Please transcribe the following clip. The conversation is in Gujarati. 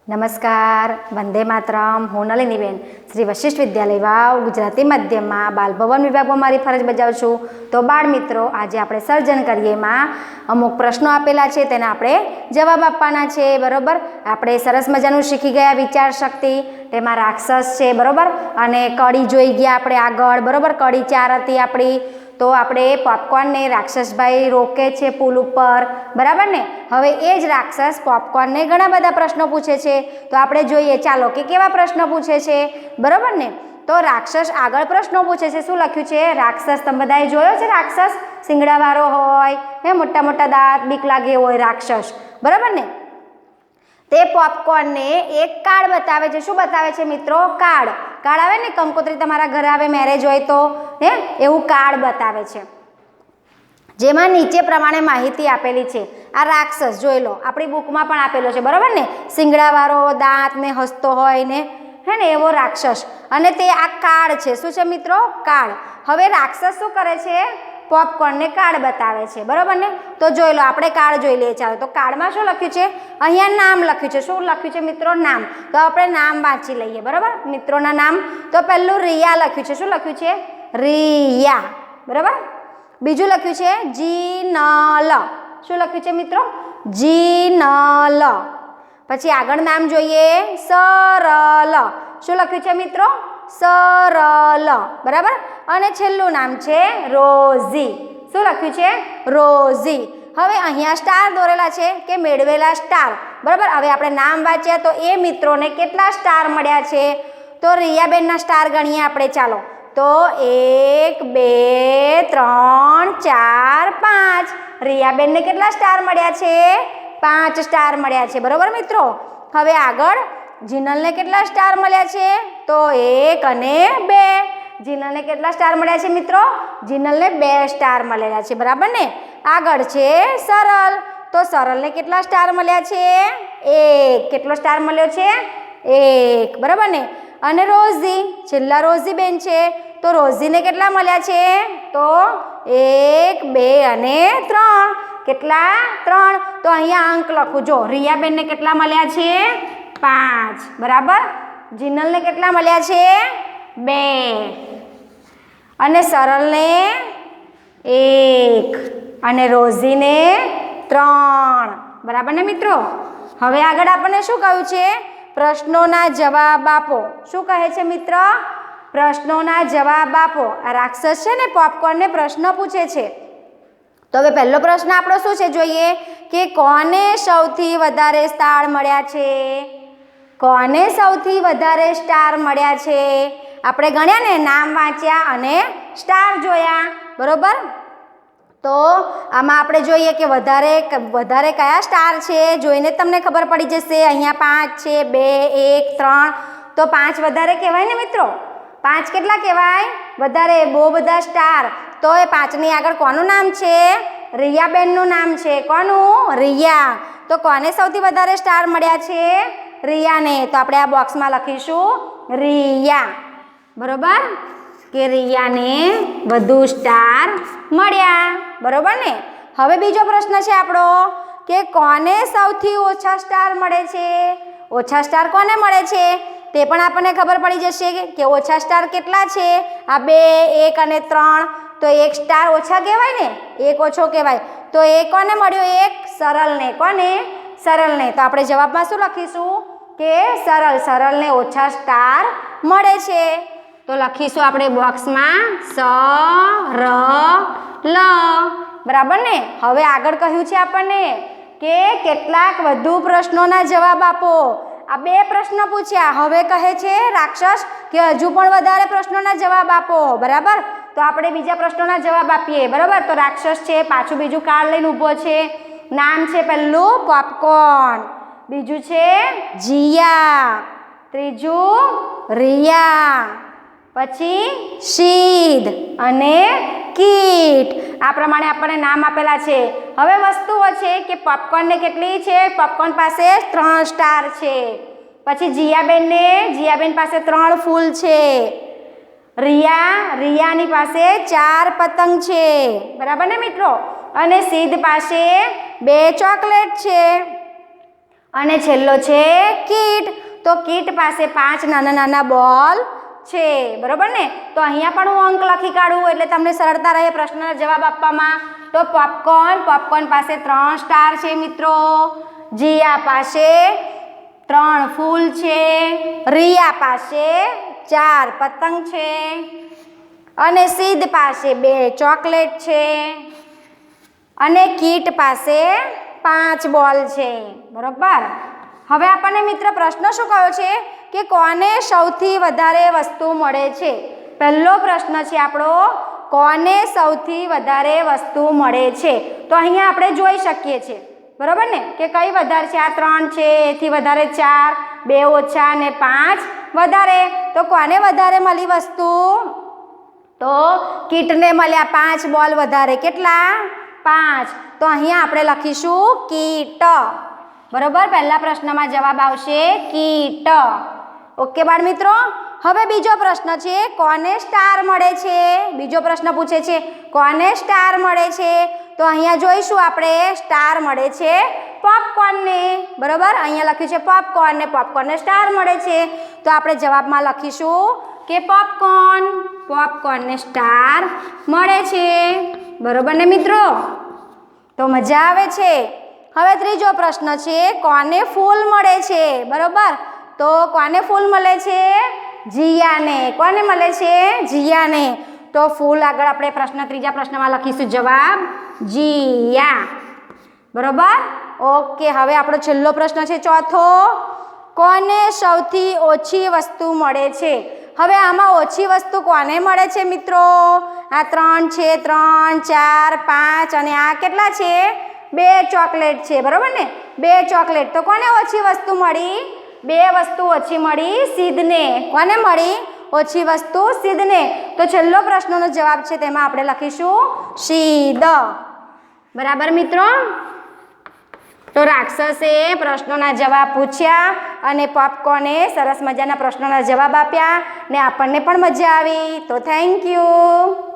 નમસ્કાર, વંદે માતરમ. હું નલિનીબેન શ્રી વશિષ્ઠ વિદ્યાલય વાવ ગુજરાતી માધ્યમમાં બાલભવન વિભાગમાં મારી ફરજ બજાવું છું. તો બાળ મિત્રો, આજે આપણે સર્જન કરીએમાં અમુક પ્રશ્નો આપેલા છે, તેના આપણે જવાબ આપવાના છે. બરોબર, આપણે સરસ મજાનું શીખી ગયા વિચાર શક્તિ. તેમાં રાક્ષસ છે, બરોબર, અને કડી જોઈ ગયા આપણે આગળ. બરોબર, કડી 4 હતી આપણી. તો આપણે પોપકોર્નને રાક્ષસભાઈ રોકે છે પુલ ઉપર, બરાબર ને. હવે એ જ રાક્ષસ પોપકોર્નને ઘણા બધા પ્રશ્નો પૂછે છે. તો આપણે જોઈએ ચાલો કે કેવા પ્રશ્નો પૂછે છે, બરાબર ને. તો રાક્ષસ આગળ પ્રશ્નો પૂછે છે. શું લખ્યું છે? રાક્ષસ તમે બધાએ જોયો છે? રાક્ષસ શિંગડાવાળો હોય, હે, મોટા મોટા દાંત, બીક લાગે હોય રાક્ષસ, બરાબર ને. તે પોપકોર્નને એક કાર્ડ બતાવે છે. શું બતાવે છે મિત્રો? કાર્ડ. કાર્ડ આવે ને, કંકોત્રી તમારા ઘરે આવે મેરેજ હોય તો, હે, એવું કાર્ડ બતાવે છે, જેમાં નીચે પ્રમાણે માહિતી આપેલી છે. આ રાક્ષસ જોઈ લો, આપણી બુકમાં પણ આપેલો છે, બરાબર ને. શિંગડાવાળો, દાંત ને હસતો હોય ને, હે ને, એવો રાક્ષસ. અને તે આ કાર્ડ છે. શું છે મિત્રો? કાર્ડ. હવે રાક્ષસ શું કરે છે? પોપકોર્નને કાર્ડ બતાવે છે, બરાબર ને. તો જોઈ લો, આપણે કાર્ડ જોઈ લઈએ. ચાલો, તો કાર્ડમાં શું લખ્યું છે? અહીંયા નામ લખ્યું છે. શું લખ્યું છે મિત્રો? નામ. તો આપણે નામ વાંચી લઈએ, બરાબર, મિત્રોના નામ. તો પહેલું રિયા લખ્યું છે. શું લખ્યું છે? રિયા, બરાબર. બીજું લખ્યું છે જીનલ. શું લખ્યું છે મિત્રો? જીનલ. પછી આગળ નામ જોઈએ, સરલ. શું લખ્યું છે મિત્રો? સરલ, બરાબર. અને છેલ્લું નામ છે રોઝી. શું લખ્યું છે? રોઝી. હવે અહીંયા સ્ટાર દોરેલા છે કે મેળવેલા સ્ટાર, બરાબર. હવે આપણે નામ વાંચ્યા તો એ મિત્રોને કેટલા સ્ટાર મળ્યા છે? તો રિયાબેનના સ્ટાર ગણીએ આપણે. ચાલો, તો 1 2 3 4 5. રિયાબેનને કેટલા સ્ટાર મળ્યા છે? 5 સ્ટાર મળ્યા છે, બરાબર મિત્રો. હવે આગળ જીનલને કેટલા સ્ટાર મળ્યા છે? તો 1 અને 2. જીનલને કેટલા સ્ટાર મળ્યા છે મિત્રો? જીનલને 2 સ્ટાર મળેલા છે, બરાબર ને. આગળ છે સરલ. તો સરલને કેટલા સ્ટાર મળ્યા છે? 1. કેટલો સ્ટાર મળ્યો છે? 1, બરાબર ને. અને રોઝી, છેલ્લા રોઝી બેન છે, તો રોઝીને કેટલા મળ્યા છે? તો 1 2 અને 3. કેટલા? 3. તો અહીંયા અંક લખું. જો, રિયાબેનને કેટલા મળ્યા છે? 5, બરાબર. જીનલને કેટલા મળ્યા છે? 2. અને સરલને 1 અને રોઝીને 3, બરાબર ને મિત્રો. હવે આગળ આપણને શું કહ્યું છે? પ્રશ્નોના જવાબ આપો. શું કહે છે મિત્ર? પ્રશ્નોના જવાબ આપો. આ રાક્ષસ છે ને પોપકોર્નને પ્રશ્ન પૂછે છે. તો હવે પહેલો પ્રશ્ન આપણો શું છે જોઈએ કે કોને સૌથી વધારે સ્ટાર મળ્યા છે? કોને સૌથી વધારે સ્ટાર મળ્યા છે? આપણે ગણ્યા ને, નામ વાંચ્યા અને સ્ટાર જોયા, બરોબર. તો આમાં આપણે જોઈએ કે વધારે કયા સ્ટાર છે, જોઈને તમને ખબર પડી જશે. અહીંયા 5 છે, 2 1 3. તો 5 વધારે કહેવાય ને મિત્રો. 5 કેટલા કહેવાય? વધારે. બહુ બધા સ્ટાર. તો એ 5ની આગળ કોનું નામ છે? રિયાબેનનું નામ છે. કોનું? રિયા. તો કોને સૌથી વધારે સ્ટાર મળ્યા છે? રિયાને. તો આપણે આ બોક્સમાં લખીશું રિયા, બરોબર, કે રિયાને વધુ સ્ટાર મળ્યા, બરોબર ને. હવે બીજો પ્રશ્ન છે આપણો કે કોને સૌથી ઓછા સ્ટાર મળે છે? ઓછા સ્ટાર કોને મળે છે તે પણ આપણને ખબર પડી જશે કે ઓછા સ્ટાર કેટલા છે. આ 2 1 અને 3. તો 1 સ્ટાર ઓછા કહેવાય ને, 1 ઓછો કહેવાય. તો એ કોને મળ્યો? 1 સરલને. કોને? સરલને. તો આપણે જવાબમાં શું લખીશું કે સરલને ઓછા સ્ટાર મળે છે. તો લખીશું આપણે બોક્સમાં સરલ, બરાબર ને. હવે આગળ કહ્યું છે આપણને કે કેટલાક વધુ પ્રશ્નોના જવાબ આપો. આ 2 પ્રશ્ન પૂછ્યા. હવે કહે છે રાક્ષસ કે હજુ પણ વધારે પ્રશ્નોના જવાબ આપો, બરાબર. તો આપણે બીજા પ્રશ્નોના જવાબ આપીએ, બરાબર. તો રાક્ષસ છે, પાછું બીજું કાર્ડ લઈને ઊભો છે. નામ છે પહેલું પોપકોર્ન, બીજું છે જીયા, ત્રીજું રિયા, પછી શીદ અને કીટ. આ પ્રમાણે આપણને નામ આપેલા છે. હવે વસ્તુઓ છે કે પોપકોર્નને કેટલી છે? પોપકોર્ન પાસે 3 સ્ટાર છે. પછી જીયાબેન પાસે 3 ફૂલ છે. રિયાની પાસે 4 પતંગ છે, બરાબર ને મિત્રો. અને શીદ પાસે 2 ચોકલેટ છે. અને છેલ્લો છે કીટ. તો કીટ પાસે 5 નાના નાના બોલ છે, બરોબર ને. તો અહીંયા પણ હું અંક લખી કાઢું એટલે તમને સરળતા રહે પ્રશ્નનો જવાબ આપવામાં. તો પોપકોર્ન પાસે 3 સ્ટાર છે મિત્રો. જીયા પાસે 3 ફૂલ છે. રિયા પાસે 4 પતંગ છે. અને સિદ્ધ પાસે 2 ચોકલેટ છે. અને કીટ પાસે 5 બોલ છે, બરોબર. હવે આપણને મિત્ર પ્રશ્ન શું કહ્યો છે કે કોને સૌથી વધારે વસ્તુ મળે છે. પહેલો પ્રશ્ન છે આપણો, કોને સૌથી વધારે વસ્તુ મળે છે. તો અહીંયા આપણે જોઈ શકીએ છીએ, બરોબર ને, કે કઈ વધારે છે. આ 3 છે, એથી વધારે 4, 2 ઓછા અને 5 વધારે. તો કોને વધારે મળી વસ્તુ? તો કીટને મળ્યા 5 બોલ વધારે. કેટલા? 5. તો અહીંયા આપણે લખીશું કીટ, બરોબર. પહેલા પ્રશ્નમાં જવાબ આવશે કીટ. ઓકે બાળ મિત્રો. હવે બીજો પ્રશ્ન છે, કોને સ્ટાર મળે છે. બીજો પ્રશ્ન પૂછે છે કોને સ્ટાર મળે છે. તો અહીંયા જોઈશું આપણે સ્ટાર મળે છે પોપકોર્નને, બરોબર. અહીંયા લખ્યું છે પોપકોર્ન ને પોપકોર્નને સ્ટાર મળે છે. તો આપણે જવાબમાં લખીશું કે પોપકોર્નને સ્ટાર મળે છે, બરોબર ને મિત્રો. તો મજા આવે છે. હવે ત્રીજો પ્રશ્ન છે, કોને ફૂલ મળે છે, બરોબર. તો કોને ફૂલ મળે છે? જીયાને. કોને મળે છે? જીયાને. તો ફૂલ આગળ આપણે ત્રીજા પ્રશ્નમાં લખીશું જવાબ જીયા, બરોબર. ઓકે. હવે આપણો છેલ્લો પ્રશ્ન છે ચોથો, કોને સૌથી ઓછી વસ્તુ મળે છે. હવે આમાં ઓછી વસ્તુ કોને મળે છે મિત્રો? આ 3 છે, 3, 4, 5 અને આ કેટલા છે? 2 ચોકલેટ છે, બરોબર ને. 2 ચોકલેટ. તો કોને ઓછી વસ્તુ મળી? 2 વસ્તુ ઓછી મળી સિદ્ધને. કોને મળી ઓછી વસ્તુ? સિદ્ધને. તો છેલ્લો પ્રશ્નનો જવાબ છે તેમાં આપણે લખીશું સિદ્ધ, બરાબર મિત્રો. તો રાક્ષસે પ્રશ્નોના જવાબ પૂછ્યા અને પોપકોર્ને સરસ મજાના પ્રશ્નોના જવાબ આપ્યા ને આપણને પણ મજા આવી. તો થેન્ક યુ.